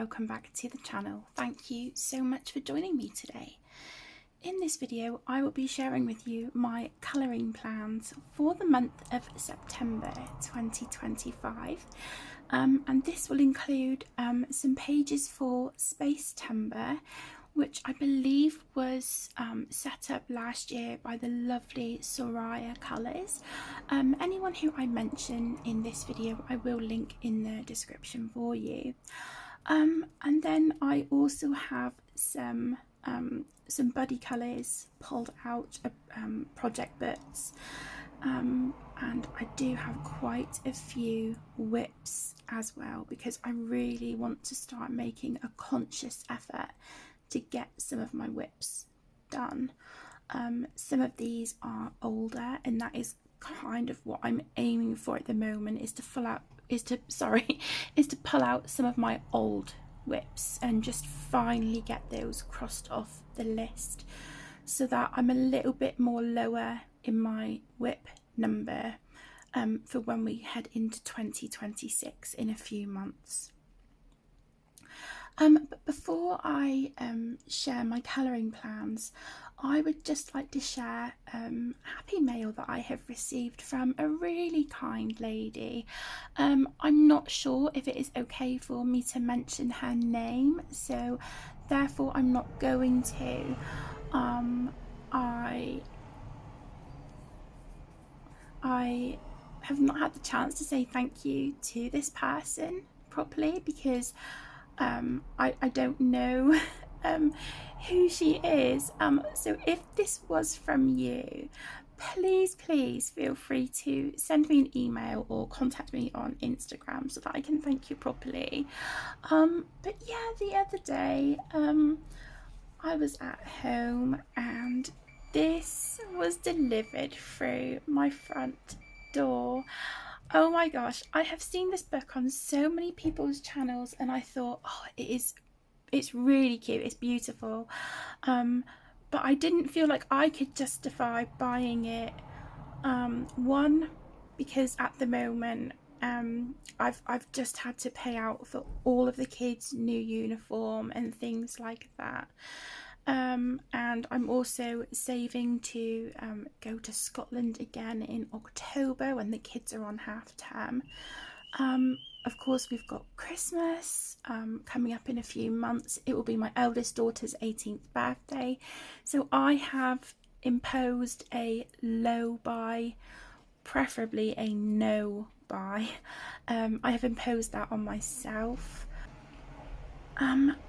welcome back to the channel. Thank you so much for joining me today. In this video I will be sharing with you my colouring plans for the month of September 2025 and this will include some pages for Spacetember, which I believe was set up last year by the lovely Soraya Colours. Anyone who I mention in this video I will link in the description for you. And then I also have some buddy colours pulled out of project books, and I do have quite a few whips as well because I really want to start making a conscious effort to get some of my whips done. Some of these are older, and that is kind of what I'm aiming for at the moment, is to pull out some of my old whips and just finally get those crossed off the list so that I'm a little bit more lower in my whip number for when we head into 2026 in a few months. But before I share my colouring plans, I would just like to share happy mail that I have received from a really kind lady. I'm not sure if it is okay for me to mention her name, so therefore I'm not going to. I have not had the chance to say thank you to this person properly because I don't know who she is. So if this was from you, please feel free to send me an email or contact me on Instagram so that I can thank you properly. But yeah, the other day I was at home and this was delivered through my front door. Oh my gosh, I have seen this book on so many people's channels and I thought, oh, it's really cute, it's beautiful, but I didn't feel like I could justify buying it. One, because at the moment I've just had to pay out for all of the kids' new uniform and things like that. And I'm also saving to go to Scotland again in October when the kids are on half term. Of course, we've got Christmas coming up in a few months. It will be my eldest daughter's 18th birthday, so I have imposed a low buy, preferably a no buy. I have imposed that on myself.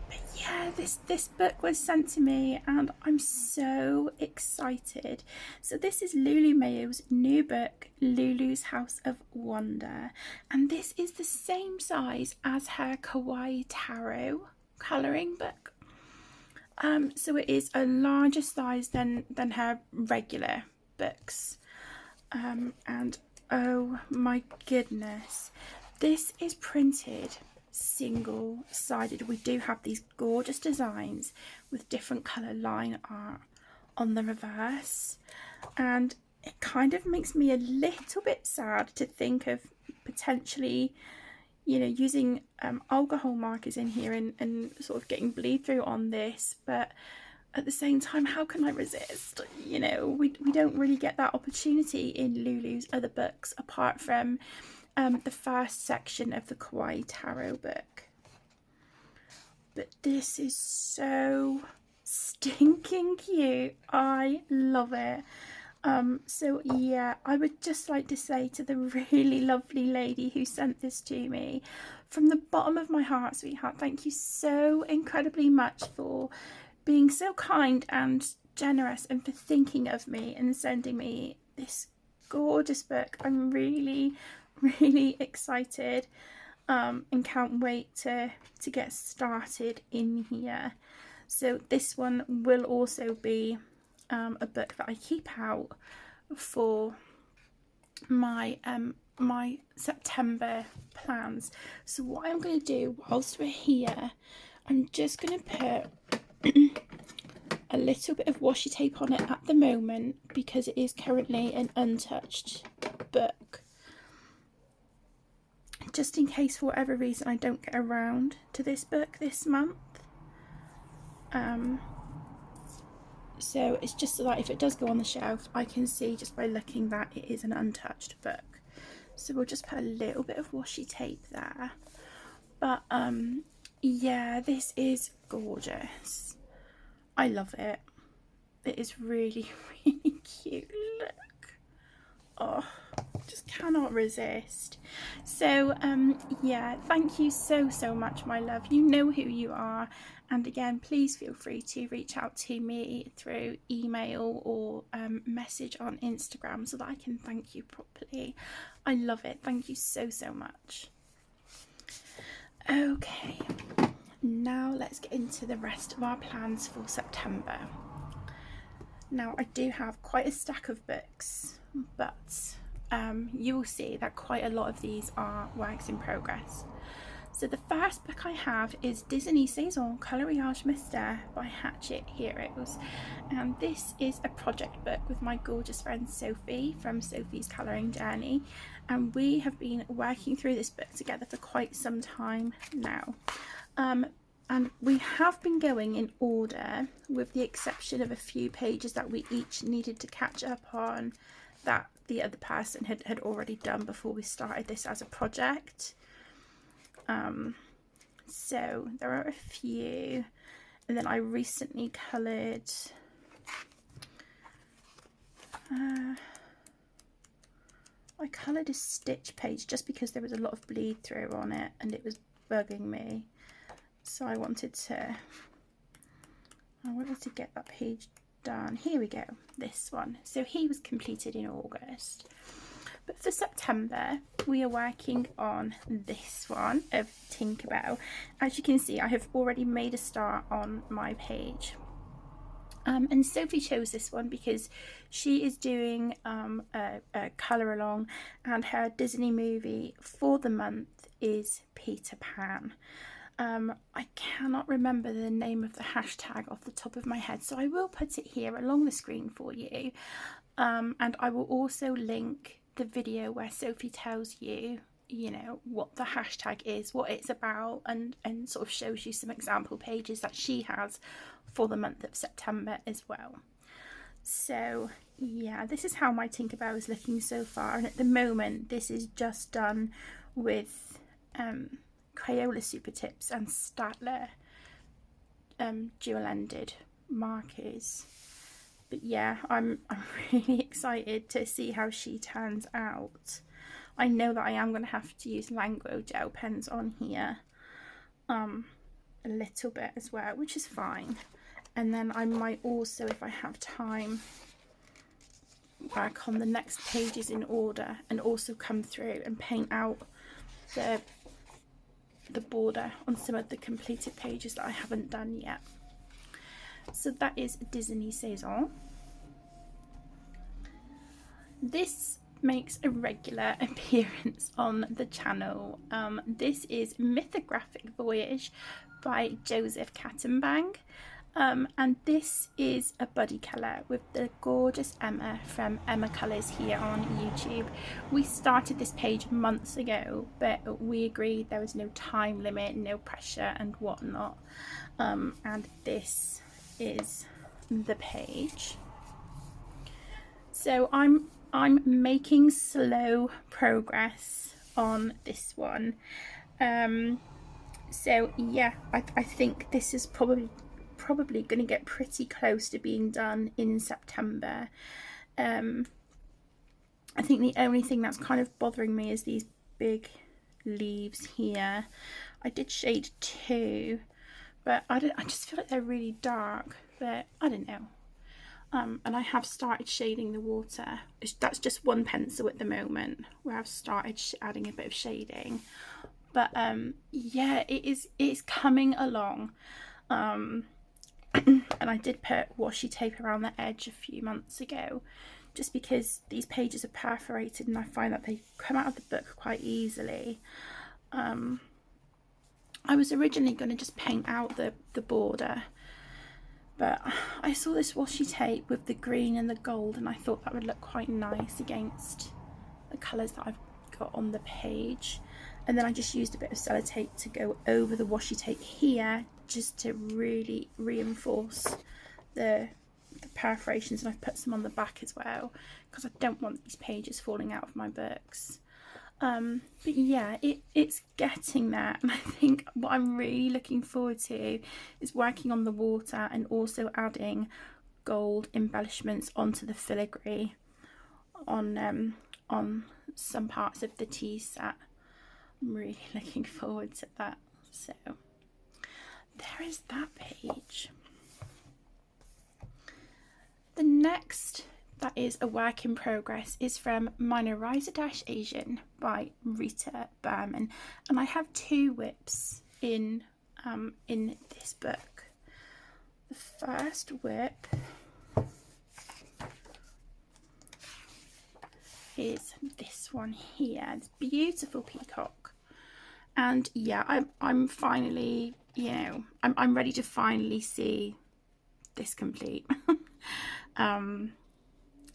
But yeah, this book was sent to me and I'm so excited. So this is Lulu Mayo's new book, Lulu's House of Wonder, and this is the same size as her Kawaii Tarot colouring book. So it is a larger size than her regular books. And oh my goodness, this is printed single-sided. We do have these gorgeous designs with different colour line art on the reverse, and it kind of makes me a little bit sad to think of potentially, you know, using alcohol markers in here and sort of getting bleed through on this, but at the same time, how can I resist? You know, we don't really get that opportunity in Lulu's other books apart from the first section of the Kawaii Tarot book. But this is so stinking cute. I love it. So yeah, I would just like to say to the really lovely lady who sent this to me, from the bottom of my heart, sweetheart, thank you so incredibly much for being so kind and generous and for thinking of me and sending me this gorgeous book. I'm really excited and can't wait to get started in here. So this one will also be a book that I keep out for my my September plans. So what I'm going to do whilst we're here, I'm just going to put a little bit of washi tape on it at the moment because it is currently an untouched book, just in case for whatever reason I don't get around to this book this month. So it's just so that if it does go on the shelf, I can see just by looking that it is an untouched book. So we'll just put a little bit of washi tape there. But yeah, this is gorgeous. I love it. It is really, really cute. Look. Oh, just cannot resist. So yeah, thank you so much, my love. You know who you are. And again, please feel free to reach out to me through email or message on Instagram so that I can thank you properly. I love it. Thank you so much. Okay, now let's get into the rest of our plans for September. Now, I do have quite a stack of books, but you will see that quite a lot of these are works in progress. So the first book I have is Disney Saison Coloriage Mystère by Hachette Heroes, and this is a project book with my gorgeous friend Sophie from Sophie's Colouring Journey, and we have been working through this book together for quite some time now. And we have been going in order, with the exception of a few pages that we each needed to catch up on that the other person had already done before we started this as a project. So there are a few, and then I recently coloured I coloured a stitch page just because there was a lot of bleed through on it and it was bugging me, so I wanted to get that page done. Here we go, this one. So he was completed in August. But for September, we are working on this one of Tinkerbell. As you can see, I have already made a start on my page. And Sophie chose this one because she is doing a colour along, and her Disney movie for the month is Peter Pan. I cannot remember the name of the hashtag off the top of my head, so I will put it here along the screen for you. And I will also link the video where Sophie tells you, you know, what the hashtag is, what it's about, and sort of shows you some example pages that she has for the month of September as well. So yeah, this is how my Tinkerbell is looking so far, and at the moment this is just done with Crayola Super Tips and Staedtler dual-ended markers. But yeah, I'm really excited to see how she turns out. I know that I am going to have to use Langro gel pens on here a little bit as well, which is fine. And then I might also, if I have time, work on the next pages in order and also come through and paint out the border on some of the completed pages that I haven't done yet. So that is Disney Saison. This makes a regular appearance on the channel. This is Mythographic Voyage by Joseph Kattenbang. And this is a buddy colour with the gorgeous Emma from Emma Colours here on YouTube. We started this page months ago, but we agreed there was no time limit, no pressure and whatnot. And this is the page. So I'm making slow progress on this one. So yeah, I think this is probably going to get pretty close to being done in September. I think the only thing that's kind of bothering me is these big leaves here. I did shade 2, but I just feel like they're really dark, but I don't know. And I have started shading the water. That's just one pencil at the moment where I've started adding a bit of shading, but yeah, it's coming along. And I did put washi tape around the edge a few months ago just because these pages are perforated and I find that they come out of the book quite easily. I was originally going to just paint out the border, but I saw this washi tape with the green and the gold and I thought that would look quite nice against the colours that I've got on the page. And then I just used a bit of sellotape to go over the washi tape here, just to really reinforce the perforations, and I've put some on the back as well because I don't want these pages falling out of my books. But yeah, it's getting there, and I think what I'm really looking forward to is working on the water and also adding gold embellishments onto the filigree on some parts of the tea set. I'm really looking forward to that. So there is that page. The next that is a work in progress is from Mine Riser Asian by Rita Berman, and I have 2 whips in this book. The first whip is this one here. It's beautiful peacock, and yeah, I'm finally, you know, I'm ready to finally see this complete.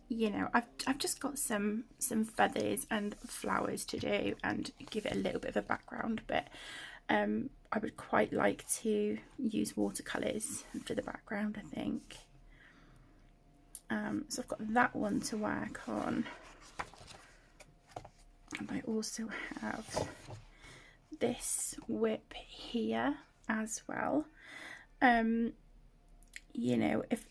You know, I've just got some feathers and flowers to do and give it a little bit of a background, but I would quite like to use watercolours for the background, I think. So I've got that one to work on, and I also have this whip here as well. You know, if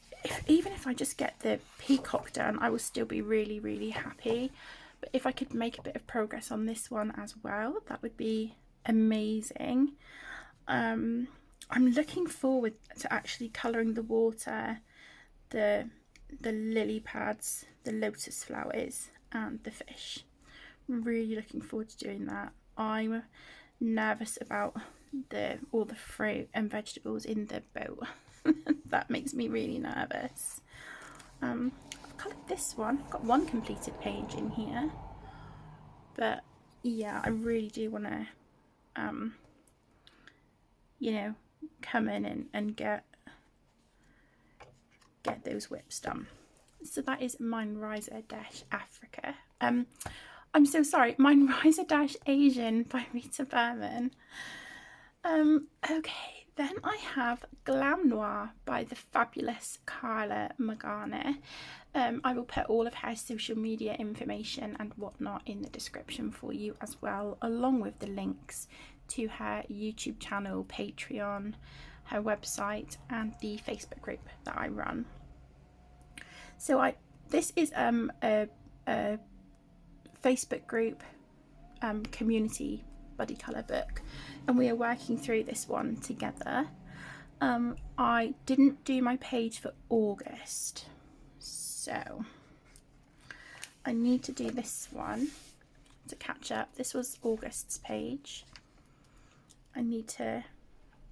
even if I just get the peacock done, I will still be really happy. But if I could make a bit of progress on this one as well, that would be amazing. I'm looking forward to actually colouring the water, the lily pads, the lotus flowers, and the fish. I'm really looking forward to doing that. I'm nervous about all the fruit and vegetables in the boat. That makes me really nervous. I've coloured this one. I've got 1 completed page in here, but yeah, I really do want to you know, come in and get those whips done. So that is Mine Riser Africa. I'm so sorry, Mine Riser Asian by Rita Berman. Okay, then I have Glam Noir by the fabulous Carla Magana. I will put all of her social media information and whatnot in the description for you as well, along with the links to her YouTube channel, Patreon, her website, and the Facebook group that I run. So this is a Facebook group community buddy colour book, and we are working through this one together. I didn't do my page for August, so I need to do this one to catch up. This was August's page. I need to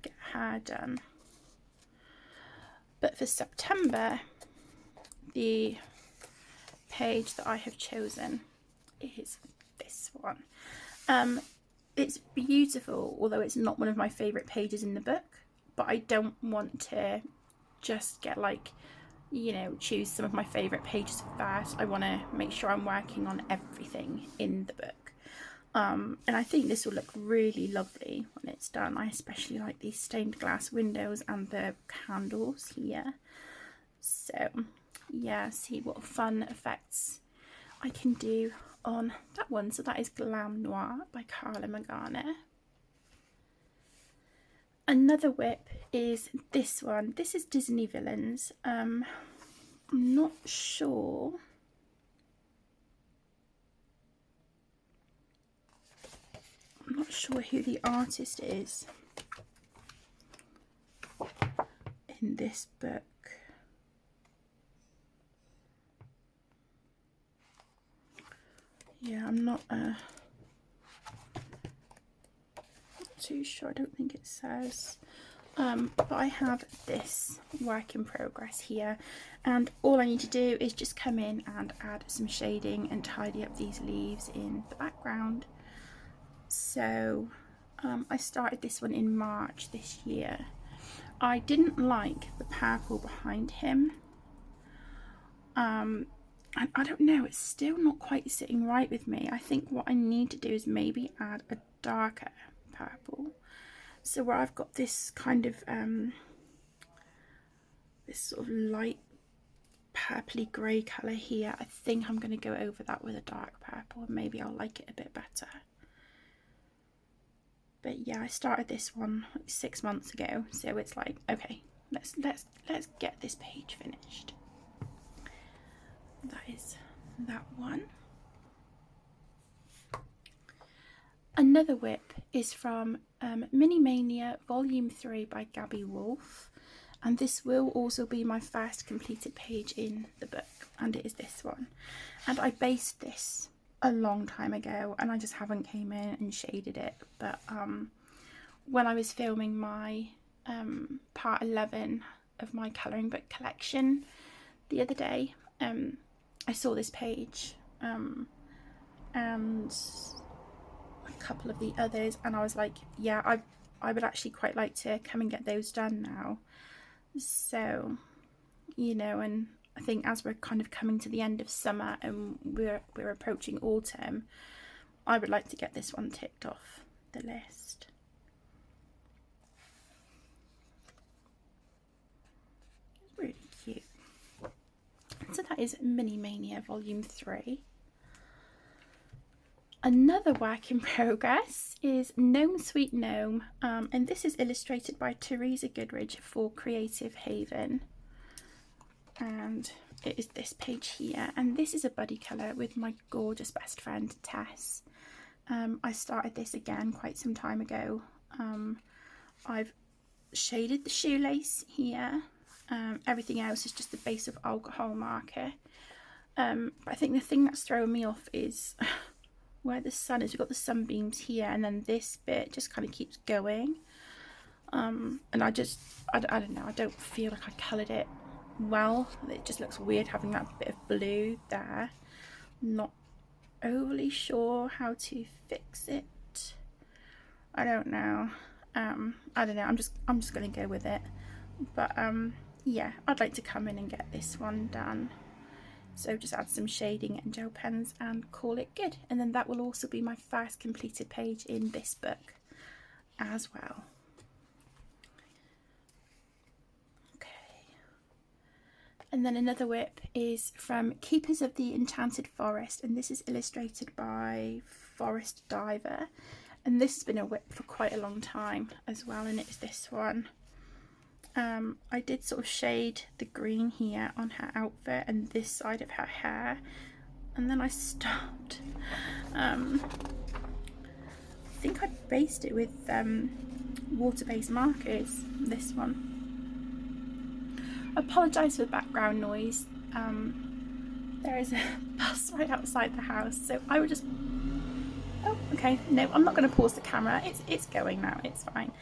get her done. But for September, the page that I have chosen is this one. It's beautiful, although it's not one of my favourite pages in the book, but I don't want to just get, like, you know, choose some of my favourite pages first. I want to make sure I'm working on everything in the book. And I think this will look really lovely when it's done. I especially like these stained glass windows and the candles here. So yeah, see what fun effects I can do on that one. So that is Glam Noir by Carla Magana. Another whip is this one. This is Disney Villains. I'm not sure. I'm not sure who the artist is in this book. Yeah, I'm not too sure. I don't think it says. But I have this work in progress here, and all I need to do is just come in and add some shading and tidy up these leaves in the background. So I started this one in March this year. I didn't like the purple behind him. I don't know, it's still not quite sitting right with me. I think what I need to do is maybe add a darker purple. So where I've got this kind of this sort of light purpley grey colour here, I think I'm going to go over that with a dark purple and maybe I'll like it a bit better. But yeah, I started this one like 6 months ago, so it's like, okay, let's get this page finished. That is that one. Another whip is from Mini Mania Volume 3 by Gabby Wolf, and this will also be my first completed page in the book, and it is this one. And I based this a long time ago and I just haven't came in and shaded it, but when I was filming my part 11 of my colouring book collection the other day, I saw this page and a couple of the others, and I was like, yeah, I would actually quite like to come and get those done now. So, you know, and I think as we're kind of coming to the end of summer and we're approaching autumn, I would like to get this one ticked off the list. It's really cute. So that is Mini Mania Volume 3. Another work in progress is Gnome Sweet Gnome, and this is illustrated by Teresa Goodridge for Creative Haven. And it is this page here, and this is a buddy colour with my gorgeous best friend Tess. I started this again quite some time ago. I've shaded the shoelace here. Everything else is just the base of alcohol marker. But I think the thing that's throwing me off is where the sun is. We've got the sunbeams here, and then this bit just kind of keeps going. And I don't know, I don't feel like I coloured it well. It just looks weird having that bit of blue there. Not overly sure how to fix it. I don't know. I don't know. I'm just gonna go with it. But yeah, I'd like to come in and get this one done. So just add some shading and gel pens and call it good. And then that will also be my first completed page in this book as well. Okay. And then another whip is from Keepers of the Enchanted Forest, and this is illustrated by Forest Diver. And this has been a whip for quite a long time as well, and it is this one. I did sort of shade the green here on her outfit and this side of her hair, and then I stopped. I think I based it with water-based markers, this one. I apologise for the background noise. There is a bus right outside the house, so I would just... Oh, okay, no, I'm not going to pause the camera. It's going now, it's fine.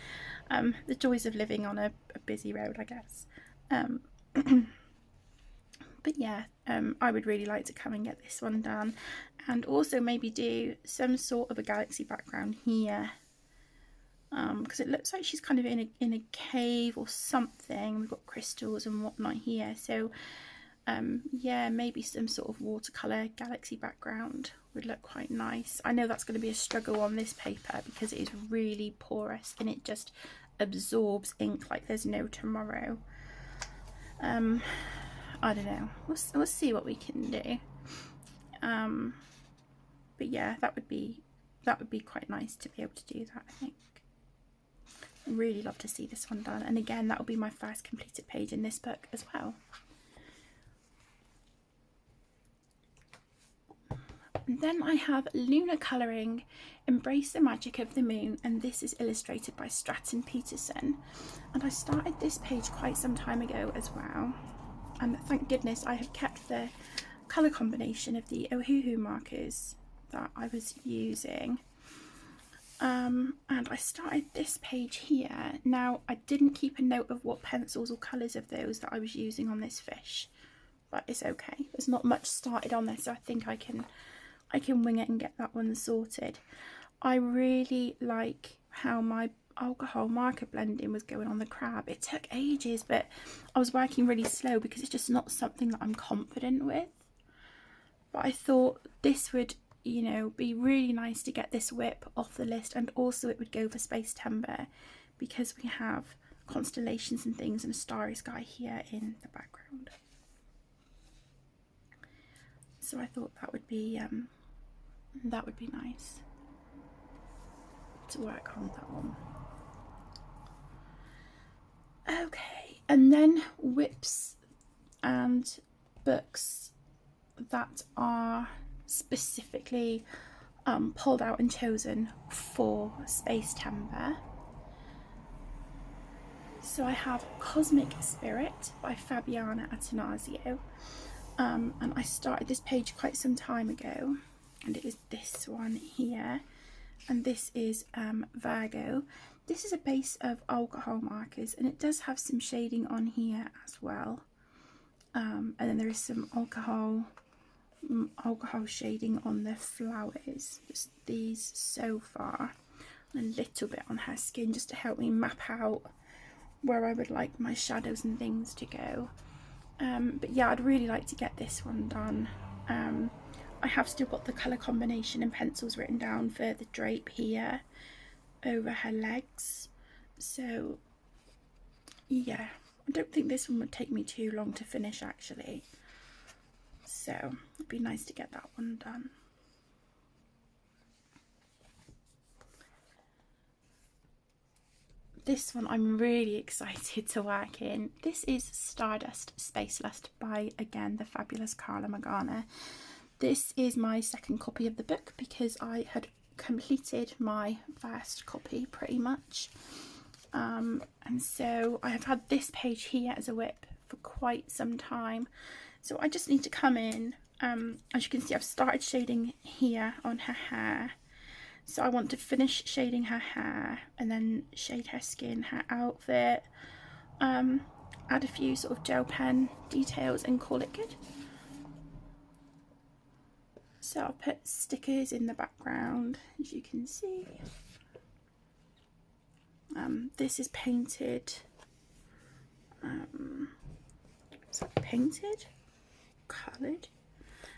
The joys of living on a busy road, I guess. But yeah, I would really like to come and get this one done, and also maybe do some sort of a galaxy background here, because it looks like she's kind of in a cave or something. We've got crystals and whatnot here, so yeah, maybe some sort of watercolour galaxy background would look quite nice. I know that's going to be a struggle on this paper because it is really porous and it just absorbs ink like there's no tomorrow. I don't know. We'll see what we can do. But yeah, that would be quite nice to be able to do that, I think. Really love to see this one done, and again, that will be my first completed page in this book as well. And then I have Luna Colouring Embrace the Magic of the Moon, and this is illustrated by Stratton Peterson. And I started this page quite some time ago as well, and thank goodness I have kept the colour combination of the Ohuhu markers that I was using. And I started this page here. Now, I didn't keep a note of what pencils or colours of those that I was using on this fish, but it's okay. There's not much started on this, so I think I can wing it and get that one sorted. I really like how my alcohol marker blending was going on the crab. It took ages, but I was working really slow because it's just not something that I'm confident with. but I thought this would, you know, be really nice to get this WIP off the list, and also it would go for Spacember because we have constellations and things and a starry sky here in the background. So I thought that would be nice to work on that one. Okay, and then WIPs and books that are specifically pulled out and chosen for Spacember. So I have Cosmic Spirit by Fabiana Attanasio, and I started this page quite some time ago, and it was this one here, and this is Virgo. This is a base of alcohol markers, and it does have some shading on here as well, and then there is some alcohol shading on the flowers, just these so far, and a little bit on her skin just to help me map out where I would like my shadows and things to go. But yeah, I'd really like to get this one done. I have still got the colour combination and pencils written down for the drape here over her legs, so yeah, I don't think this one would take me too long to finish actually, so it'd be nice to get that one done. This one I'm really excited to work in. This is Stardust Space Lust by, again, the fabulous Carla Magana. This is my second copy of the book because I had completed my first copy pretty much. And so I have had this page here as a WIP for quite some time. So I just need to come in. As you can see, I've started shading here on her hair. So I want to finish shading her hair and then shade her skin, her outfit, add a few sort of gel pen details and call it good. So I'll put stickers in the background, as you can see. This is painted. Is that painted? Coloured?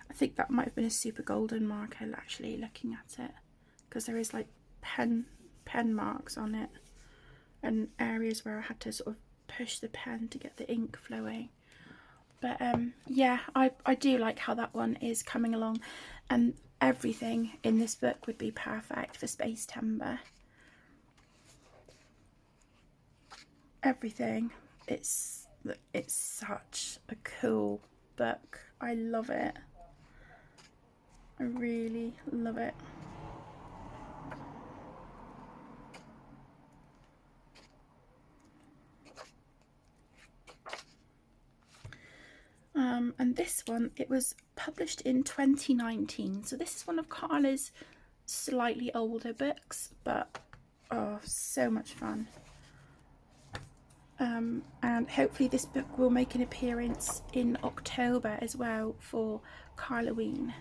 I think that might have been a super golden marker actually, looking at it, because there is like pen marks on it and areas where I had to sort of push the pen to get the ink flowing. But yeah, I do like how that one is coming along, and everything in this book would be perfect for Spacember. Everything. It's such a cool book. I love it. I really love it. And this one, it was published in 2019, so this is one of Carla's slightly older books, but oh, so much fun. And hopefully this book will make an appearance in October as well for Carloween.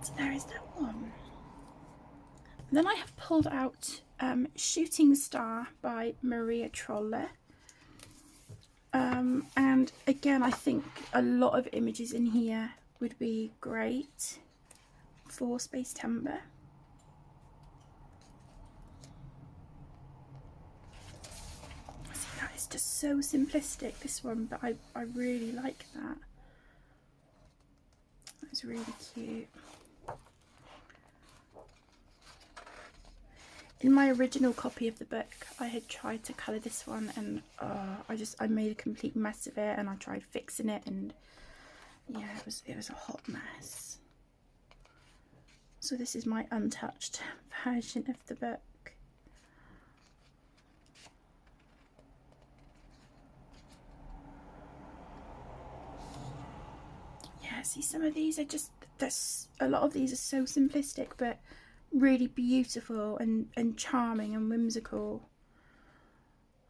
So there is that one. Then I have pulled out Shooting Star by Maria Trolle. And again, I think a lot of images in here would be great for Spacember. See, that is just so simplistic, this one, but I really like that. That's really cute. In my original copy of the book, I had tried to colour this one, and I made a complete mess of it, and I tried fixing it, and yeah, it was a hot mess. So this is my untouched version of the book. Yeah, see, some of these are just, a lot of these are so simplistic, but really beautiful and charming and whimsical.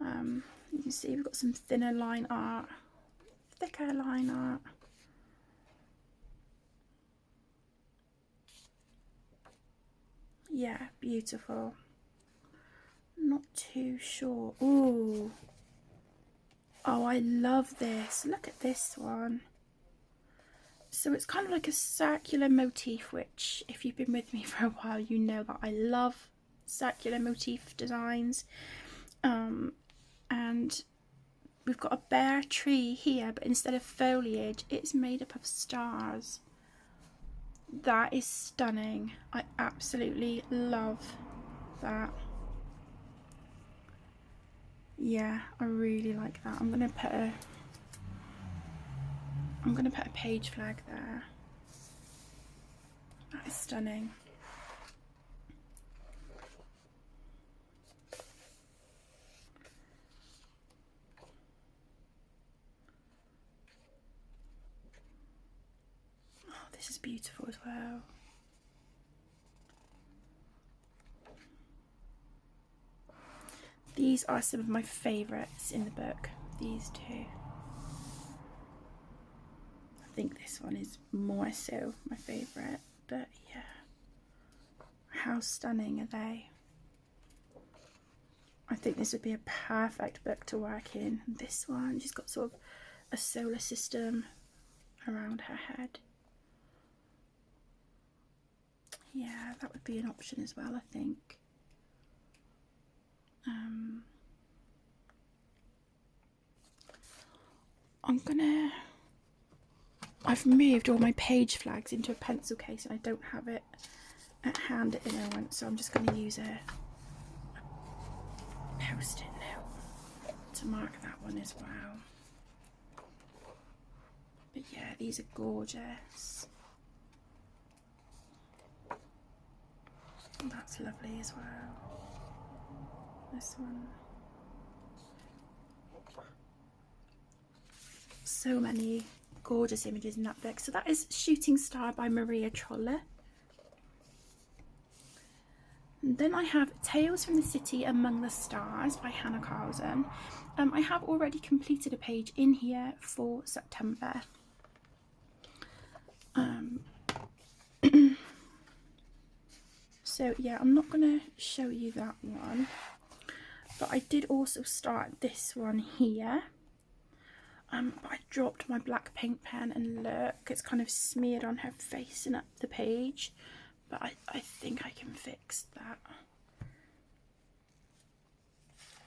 You can see we've got some thinner line art, thicker line art. Yeah, beautiful. Not too sure. Ooh. Oh, I love this. Look at this one. So it's kind of like a circular motif, which if you've been with me for a while, you know that I love circular motif designs. And we've got a bare tree here, but instead of foliage, it's made up of stars. That is stunning. I absolutely love that. Yeah, I really like that. I'm gonna put a page flag there. That is stunning. Oh, this is beautiful as well. These are some of my favourites in the book, these two. I think this one is more so my favourite, but yeah. How stunning are they? I think this would be a perfect book to work in. This one, she's got sort of a solar system around her head. Yeah, that would be an option as well, I think. I've moved all my page flags into a pencil case and I don't have it at hand at the moment, so I'm just going to use a post-it note to mark that one as well. But yeah, these are gorgeous. That's lovely as well. This one. So many gorgeous images in that book. So that is Shooting Star by Maria Trolle. And then I have Tales from the City Among the Stars by Hannah Carlson. I have already completed a page in here for September. So yeah, I'm not going to show you that one, but I did also start this one here. But I dropped my black paint pen and look, it's kind of smeared on her face and up the page, but I think I can fix that.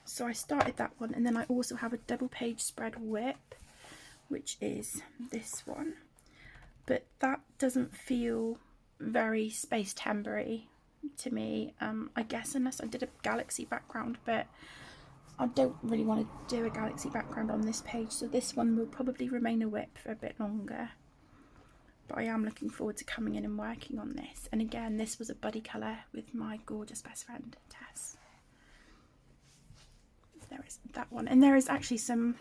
So I started that one, and then I also have a double page spread whip, which is this one, but that doesn't feel very Space Timber-y to me, I guess, unless I did a galaxy background, but I don't really want to do a galaxy background on this page, so this one will probably remain a whip for a bit longer. But I am looking forward to coming in and working on this. And again, this was a buddy colour with my gorgeous best friend, Tess. There is that one. And there is actually some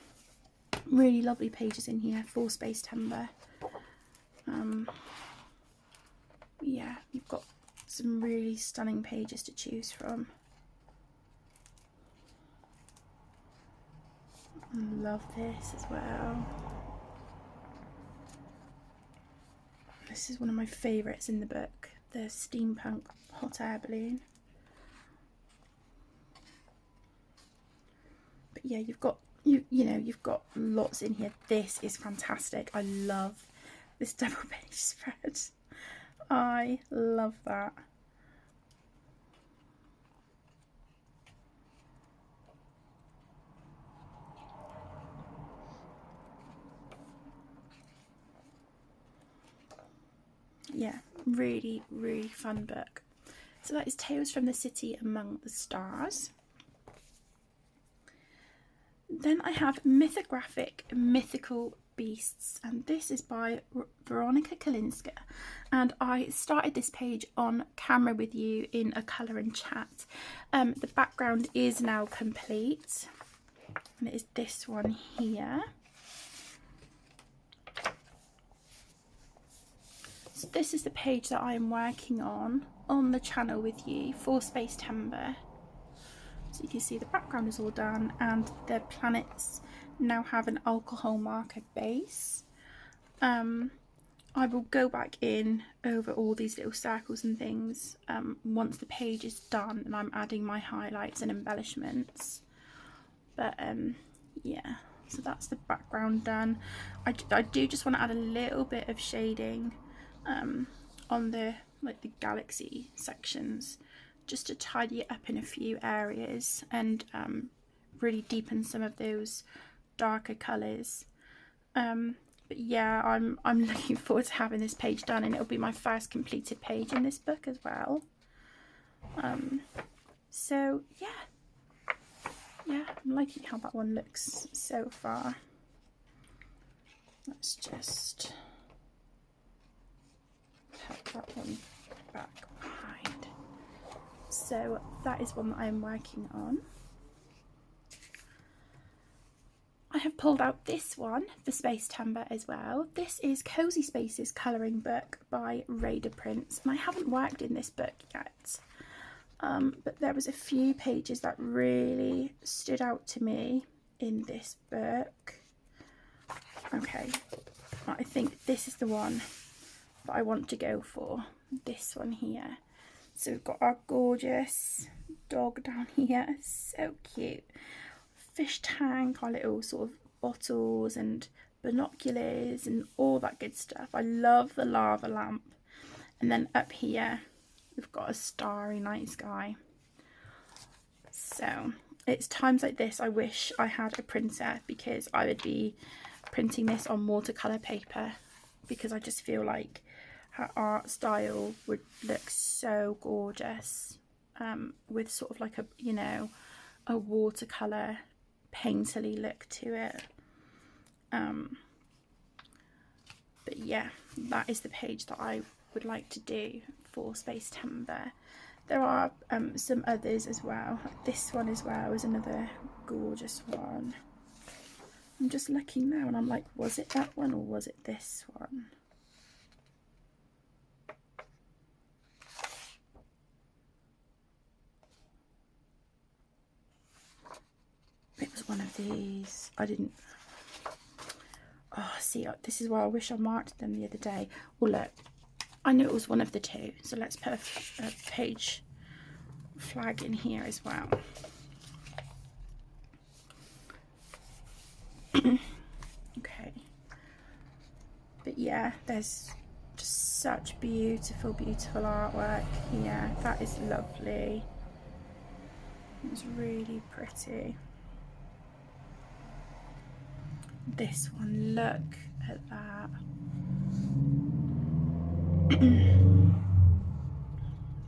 really lovely pages in here for Space Timber. Yeah, you've got some really stunning pages to choose from. I love this as well. This is one of my favourites in the book, the steampunk hot air balloon. But yeah, you've got you've got lots in here. This is fantastic. I love this double page spread. I love that. Yeah, really, really fun book. So that is Tales from the City Among the Stars. Then I have Mythographic Mythical Beasts, and this is by Veronica Kalinska, and I started this page on camera with you in a colour and chat. The background is now complete, and it is this one here. So this is the page that I am working on the channel with you for Space Timber. So you can see the background is all done, and the planets now have an alcohol marker base. I will go back in over all these little circles and things once the page is done and I'm adding my highlights and embellishments. But yeah, So that's the background done. I do just want to add a little bit of shading on the galaxy sections, just to tidy it up in a few areas and really deepen some of those darker colours. But yeah, I'm looking forward to having this page done, and it'll be my first completed page in this book as well. So yeah, I'm liking how that one looks so far. Let's just put that one back behind. So that is one that I'm working on. I have pulled out this one for Spacetamba as well. This is Cozy Spaces colouring book by Radar Prints, and I haven't worked in this book yet, but there was a few pages that really stood out to me in this book. Okay, I think this is the one that I want to go for, this one here. So we've got our gorgeous dog down here, so cute. Fish tank, our little sort of bottles and binoculars and all that good stuff. I love the lava lamp. And then up here we've got a starry night sky. So it's times like this I wish I had a printer, because I would be printing this on watercolour paper, because I just feel like her art style would look so gorgeous with sort of like a, you know, a watercolour painterly look to it. But yeah, that is the page that I would like to do for Spacetamba. There are some others as well. This one as well is another gorgeous one. I'm just looking now and I'm like, was it that one or was it this one? It was one of these. I didn't. Oh, see, this is why I wish I marked them the other day. Well, look, I knew it was one of the two, so let's put a page flag in here as well. Okay. But yeah, there's just such beautiful, beautiful artwork here. That is lovely. It's really pretty. This one, look at that.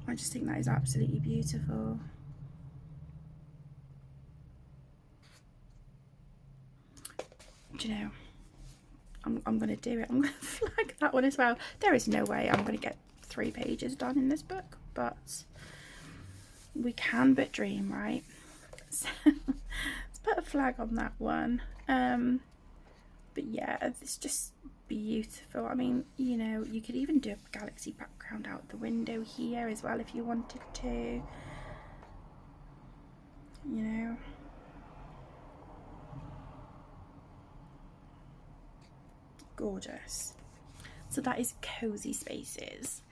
I just think that is absolutely beautiful. Do you know, I'm going to do it. I'm going to flag that one as well. There is no way I'm going to get 3 pages done in this book, but we can but dream, right? So let's put a flag on that one. But yeah, it's just beautiful. I mean, you know, you could even do a galaxy background out the window here as well if you wanted to, you know. Gorgeous. So that is Cozy Spaces.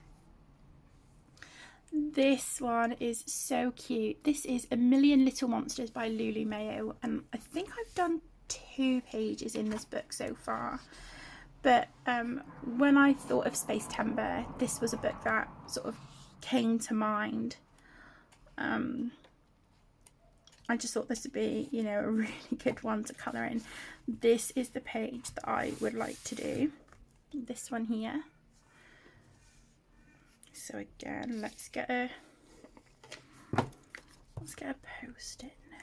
This one is so cute. This is A Million Little Monsters by Lulu Mayo, and I think I've done 2 pages in this book so far. But when I thought of Spacetamba, this was a book that sort of came to mind. I just thought this would be, you know, a really good one to colour in. This is the page that I would like to do. This one here. So again, let's get a post-it now.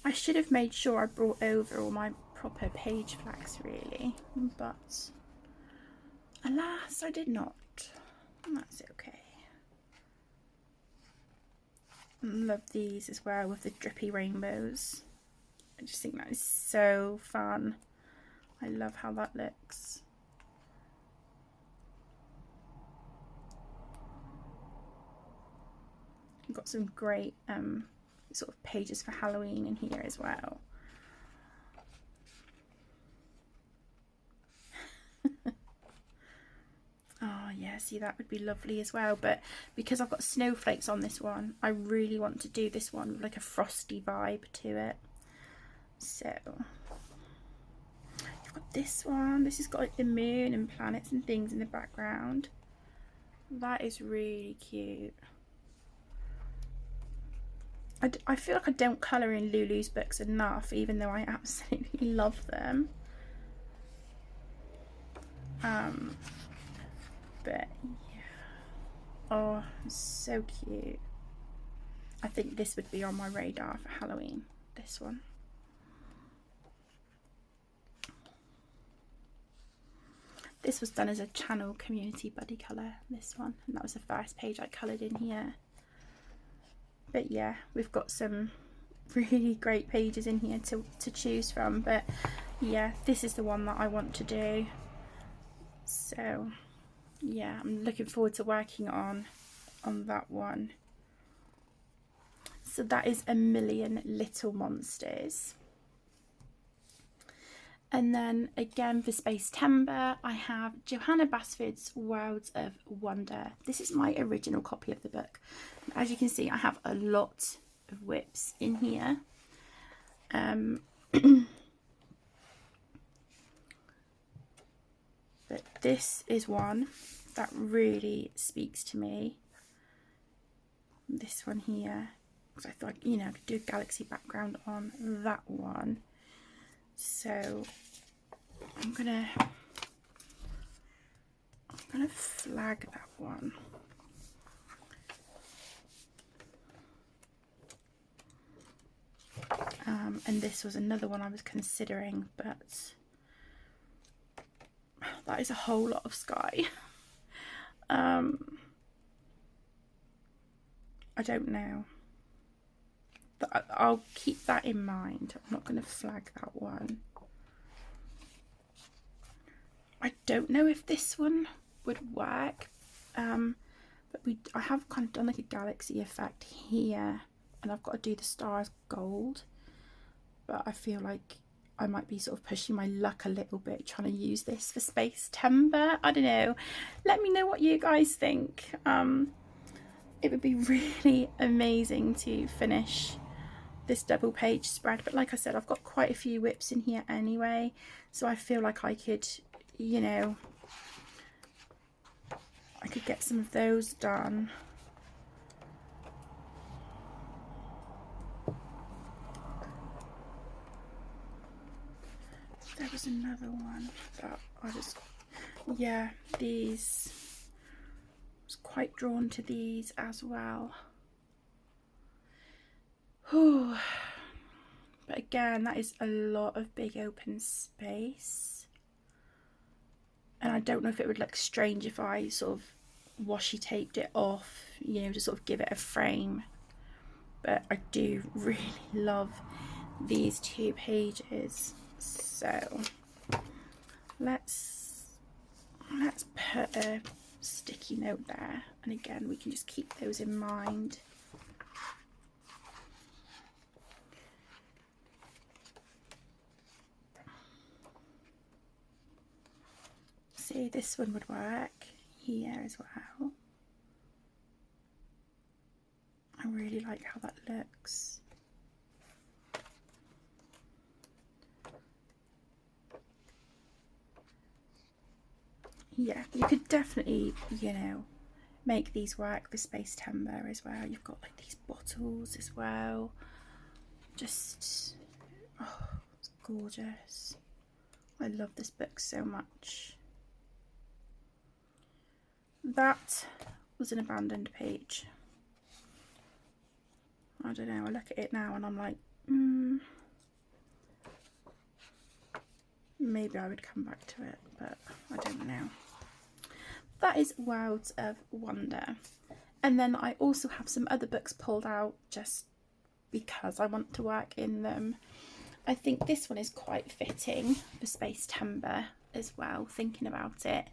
I should have made sure I brought over all my proper page flags really, but alas, I did not. That's okay. Love these as well with the drippy rainbows. I just think that is so fun. I love how that looks. I've got some great sort of pages for Halloween in here as well. Oh yeah, see, that would be lovely as well, but because I've got snowflakes on this one, I really want to do this one with like a frosty vibe to it. So you've got this one. This has got like the moon and planets and things in the background. That is really cute. I feel like I don't colour in Lulu's books enough, even though I absolutely love them. But yeah, oh, so cute. I think this would be on my radar for Halloween, this one. This was done as a channel community buddy colour, this one, and that was the first page I coloured in here. But yeah, we've got some really great pages in here to choose from, but yeah, this is the one that I want to do. So yeah, I'm looking forward to working on that one. So that is A Million Little Monsters. And then again for Spacetember, I have Johanna Basford's Worlds of Wonder. This is my original copy of the book. As you can see, I have a lot of whips in here. But this is one that really speaks to me. This one here, because I thought, you know, I could do a galaxy background on that one. So I'm gonna flag that one. And this was another one I was considering, but that is a whole lot of sky. I don't know. But I'll keep that in mind. I'm not going to flag that one. I don't know if this one would work, but I have kind of done like a galaxy effect here, and I've got to do the stars gold, but I feel like I might be sort of pushing my luck a little bit trying to use this for Spacetember. I don't know. Let me know what you guys think. It would be really amazing to finish this double page spread, but like I said, I've got quite a few whips in here anyway, so I feel like I could, you know, I could get some of those done. There was another one that I was, yeah, these, I was quite drawn to these as well. Whew. But again, that is a lot of big open space. And I don't know if it would look strange if I sort of washi taped it off, you know, to sort of give it a frame. But I do really love these two pages. So let's put a sticky note there. And again, we can just keep those in mind. See, this one would work here as well. I really like how that looks. Yeah, you could definitely, you know, make these work for Spacetember as well. You've got like these bottles as well. Just, oh, it's gorgeous. I love this book so much. That was an abandoned page. I don't know, I look at it now and I'm like, maybe I would come back to it, but I don't know. That is Worlds of Wonder. And then I also have some other books pulled out just because I want to work in them. I think this one is quite fitting for Spacetember as well, thinking about it.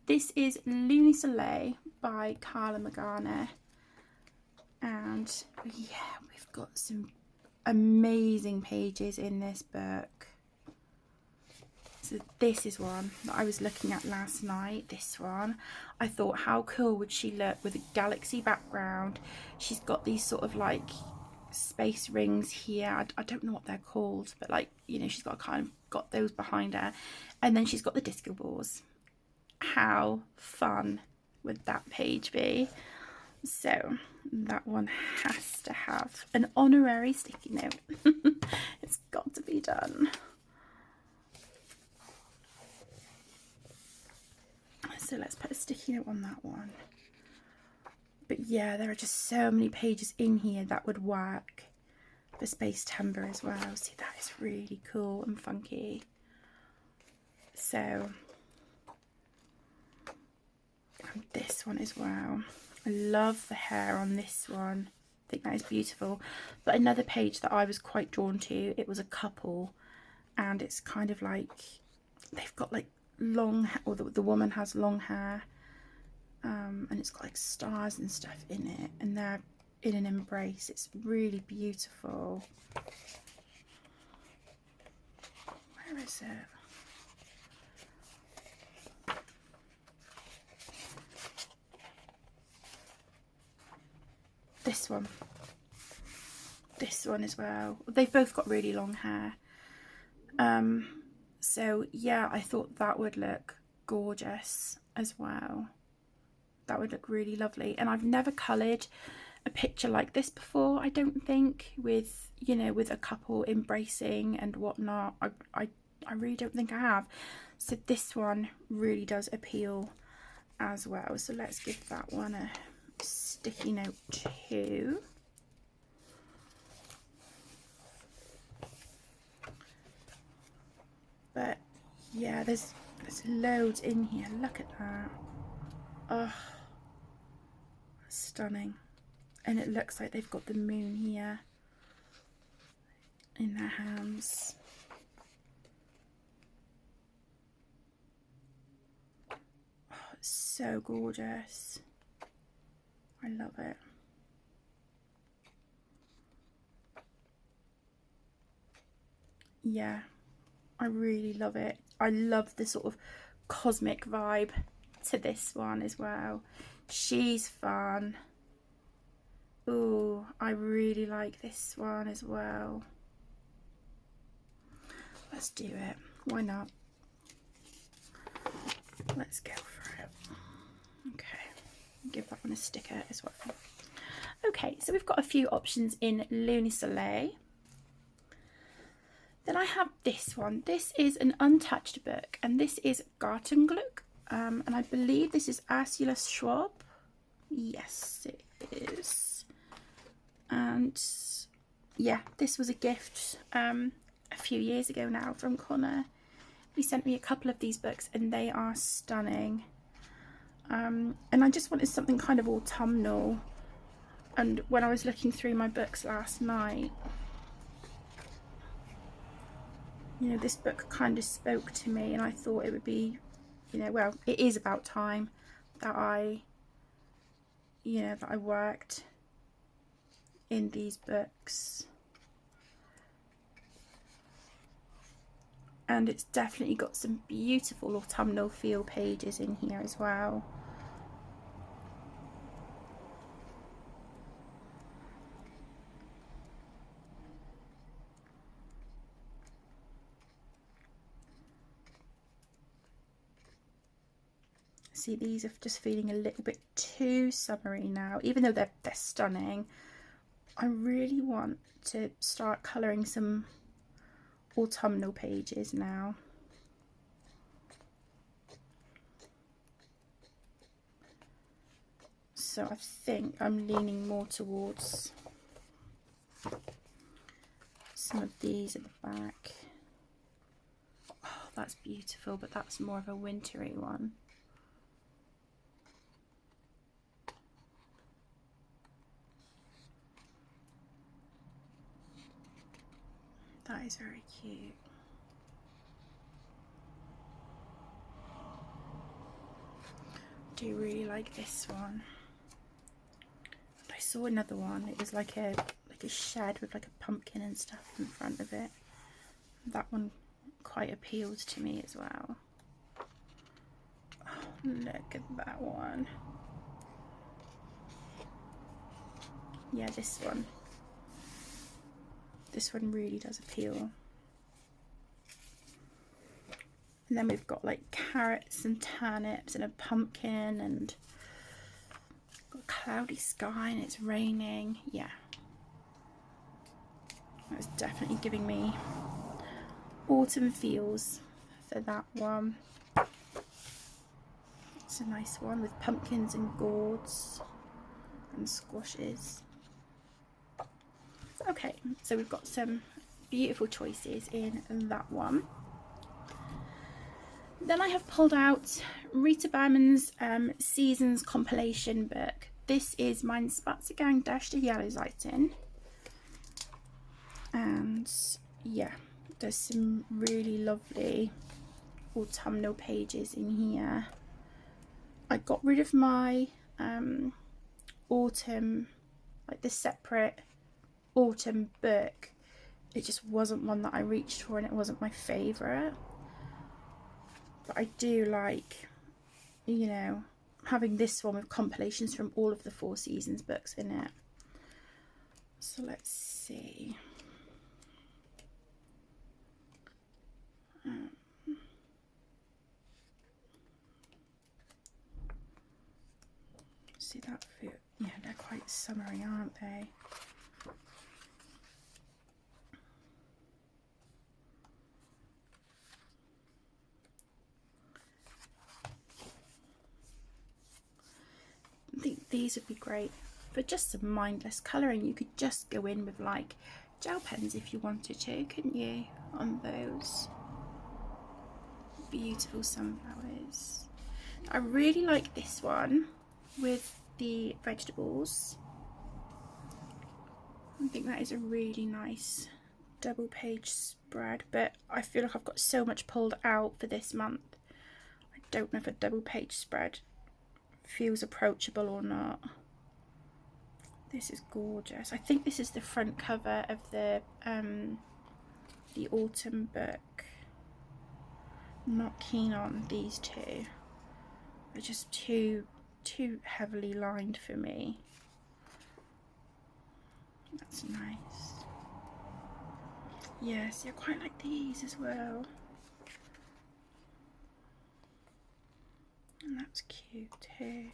This is Luni Soleil by Carla Magana. And yeah, we've got some amazing pages in this book. So this is one that I was looking at last night, this one. I thought, how cool would she look with a galaxy background? She's got these sort of like space rings here. I don't know what they're called, but like, you know, she's got kind of got those behind her, and then she's got the disco balls. How fun would that page be? So that one has to have an honorary sticky note. It's got to be done. So let's put a sticky note on that one. But yeah, there are just so many pages in here that would work for Space Timber as well. See, that is really cool and funky. So, and this one as well. I love the hair on this one. I think that is beautiful. But another page that I was quite drawn to, it was a couple, and it's kind of like they've got like long, or the woman has long hair, and it's got like stars and stuff in it, and they're in an embrace. It's really beautiful. Where is it? This one. This one as well. They've both got really long hair. So yeah, I thought that would look gorgeous as well. That would look really lovely. And I've never coloured a picture like this before, I don't think, with, you know, with a couple embracing and whatnot. I really don't think I have. So this one really does appeal as well. So let's give that one a sticky note too. But yeah, there's loads in here. Look at that. Oh, stunning. And it looks like they've got the moon here in their hands. Oh, it's so gorgeous. I love it. Yeah, I really love it. I love the sort of cosmic vibe to this one as well. She's fun. Ooh, I really like this one as well. Let's do it. Why not? Let's go for it. Okay, give that one a sticker as well. Okay, so we've got a few options in Lunisoleil. Then I have this one. This is an untouched book, and this is Gartenglück, and I believe this is Ursula Schwab. Yes, it is. And yeah, this was a gift a few years ago now from Connor. He sent me a couple of these books, and they are stunning. And I just wanted something kind of autumnal. And when I was looking through my books last night, you know, this book kind of spoke to me, and I thought it would be, you know, well, it is about time that I worked in these books. And it's definitely got some beautiful autumnal feel pages in here as well. See, these are just feeling a little bit too summery now, even though they're stunning. I really want to start colouring some autumnal pages now. So I think I'm leaning more towards some of these at the back. Oh, that's beautiful, but that's more of a wintry one. That is very cute. I do really like this one. I saw another one. It was like a shed with like a pumpkin and stuff in front of it. That one quite appealed to me as well. Oh, look at that one. Yeah, this one. This one really does appeal. And then we've got like carrots and turnips and a pumpkin and got a cloudy sky and it's raining. Yeah. That's definitely giving me autumn feels for that one. It's a nice one with pumpkins and gourds and squashes. Okay, so we've got some beautiful choices in that one. Then I have pulled out Rita Berman's Seasons compilation book. This is Mein Spaziergang durch die Jahreszeiten. And yeah, there's some really lovely autumnal pages in here. I got rid of my autumn, like the separate autumn book. It just wasn't one that I reached for and it wasn't my favourite. But I do like, you know, having this one with compilations from all of the Four Seasons books in it. So let's see. See that feel? Yeah, they're quite summery, aren't they? I think these would be great for just some mindless colouring. You could just go in with like gel pens if you wanted to, couldn't you, on those beautiful sunflowers. I really like this one with the vegetables. I think that is a really nice double page spread, but I feel like I've got so much pulled out for this month. I don't know if a double page spread feels approachable or not. This is gorgeous. I think this is the front cover of the autumn book. I'm not keen on these two. They're just too heavily lined for me. That's nice. Yes, I quite like these as well. And that's cute too.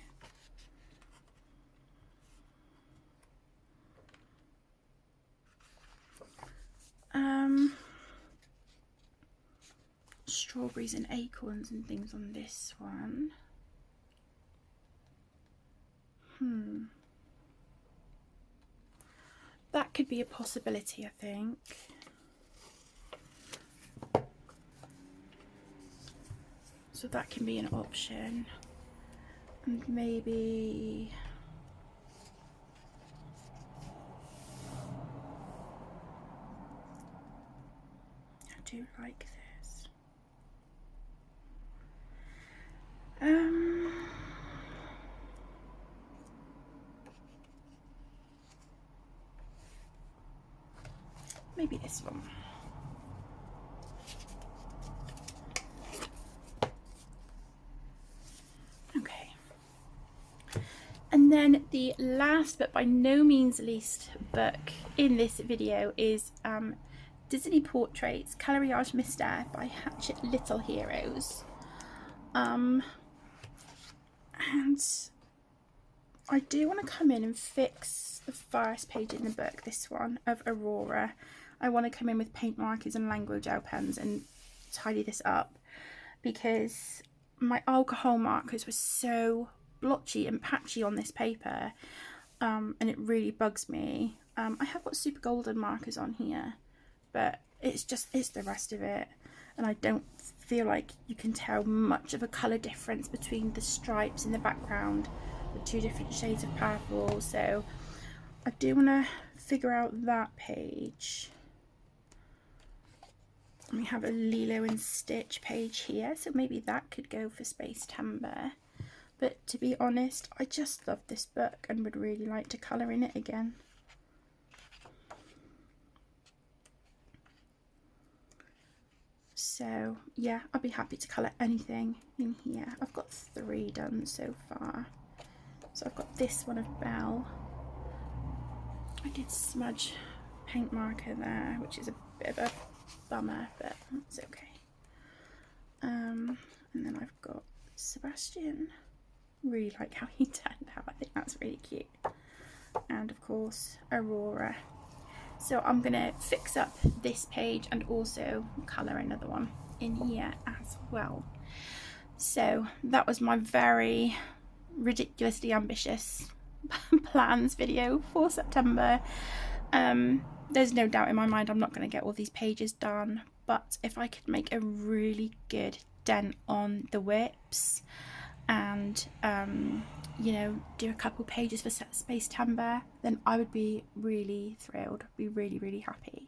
Strawberries and acorns and things on this one. That could be a possibility, I think. So that can be an option. And maybe I do like this. Maybe this one. Okay. And then the last but by no means least book in this video is Disney Portraits Coloriage Mystère by Hachette Little Heroes. And I do want to come in and fix the first page in the book, this one, of Aurora. I want to come in with paint markers and Language gel pens and tidy this up because my alcohol markers were so blotchy and patchy on this paper, and it really bugs me. I have got super golden markers on here, but it's the rest of it, and I don't feel like you can tell much of a colour difference between the stripes in the background, the two different shades of purple. So I do want to figure out that page. We have a Lilo and Stitch page here, so maybe that could go for Space Timber. But to be honest, I just love this book and would really like to colour in it again. So yeah, I'll be happy to colour anything in here. I've got 3 done so far. So I've got this one of Belle. I did smudge paint marker there, which is a bit of a bummer, but it's okay. And then I've got Sebastian. Really like how he turned out. I think that's really cute. And of course Aurora. So I'm gonna fix up this page and also colour another one in here as well. So that was my very ridiculously ambitious plans video for September. There's no doubt in my mind I'm not going to get all these pages done, but if I could make a really good dent on the whips and you know, do a couple pages for September, then I would be really thrilled, be really happy.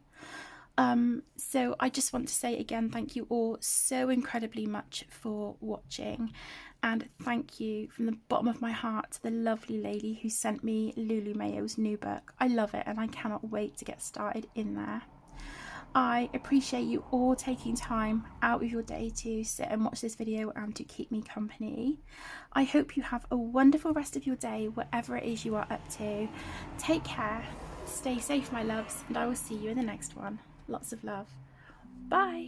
So I just want to say again, thank you all so incredibly much for watching, and thank you from the bottom of my heart to the lovely lady who sent me Lulu Mayo's new book. I love it and I cannot wait to get started in there. I appreciate you all taking time out of your day to sit and watch this video and to keep me company. I hope you have a wonderful rest of your day, whatever it is you are up to. Take care, stay safe my loves, and I will see you in the next one. Lots of love. Bye.